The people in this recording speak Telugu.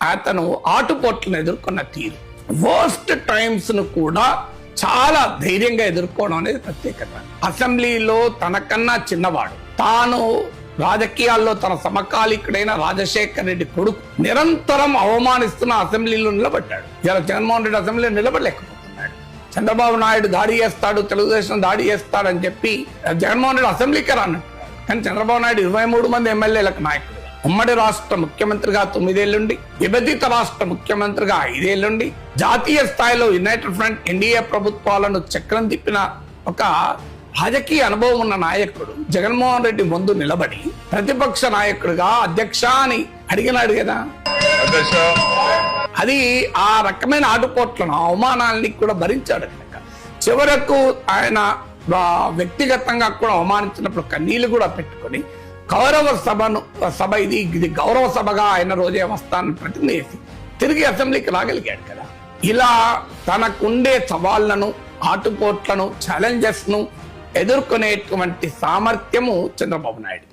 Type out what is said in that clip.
అతను ఆటుపోట్లను ఎదుర్కొన్న తీరు, వర్స్ట్ టైమ్స్ ను కూడా చాలా ధైర్యంగా ఎదుర్కోవడం అనేది ప్రత్యేకత. అసెంబ్లీలో తనకన్నా చిన్నవాడు, తాను రాజకీయాల్లో తన సమకాలీకుడైన రాజశేఖర్ రెడ్డి కొడుకు నిరంతరం అవమానిస్తున్న అసెంబ్లీలో నిలబడ్డాడు. ఇలా జగన్మోహన్ రెడ్డి అసెంబ్లీలో నిలబడలేకపోతున్నాడు. చంద్రబాబు నాయుడు దాడి చేస్తాడు, తెలుగుదేశం దాడి చేస్తాడని చెప్పి జగన్మోహన్ రెడ్డి అసెంబ్లీకి రానంటున్నాడు. కానీ చంద్రబాబు నాయుడు 23 మంది ఎమ్మెల్యేలకు నాయకుడు, ఉమ్మడి రాష్ట్ర ముఖ్యమంత్రిగా 9 ఏళ్లుండి, విభజిత రాష్ట్ర ముఖ్యమంత్రిగా 5 ఏళ్లుండి, జాతీయ స్థాయిలో యునైటెడ్ ఫ్రంట్ ఎన్డీఏ ప్రభుత్వాలను చక్రం తిప్పిన ఒక రాజకీయ అనుభవం ఉన్న నాయకుడు జగన్మోహన్ రెడ్డి ముందు నిలబడి ప్రతిపక్ష నాయకుడిగా అధ్యక్ష అని అడిగినాడు కదా. అది ఆ రకమైన ఆటుపోట్లను, అవమానాలని కూడా భరించాడు కనుక చివరకు ఆయన వ్యక్తిగతంగా కూడా అవమానించినప్పుడు కన్నీళ్లు కూడా పెట్టుకొని గౌరవ సభ ఇది గౌరవ సభగా ఆయన రోజే వస్తానని ప్రతిజ్ఞ చేసి తిరిగి అసెంబ్లీకి రాగలిగాడు కదా. ఇలా తనకుండే సవాళ్లను, ఆటుపోట్లను, ఛాలెంజెస్ ను ఎదుర్కొనేటువంటి సామర్థ్యము చంద్రబాబు నాయుడు.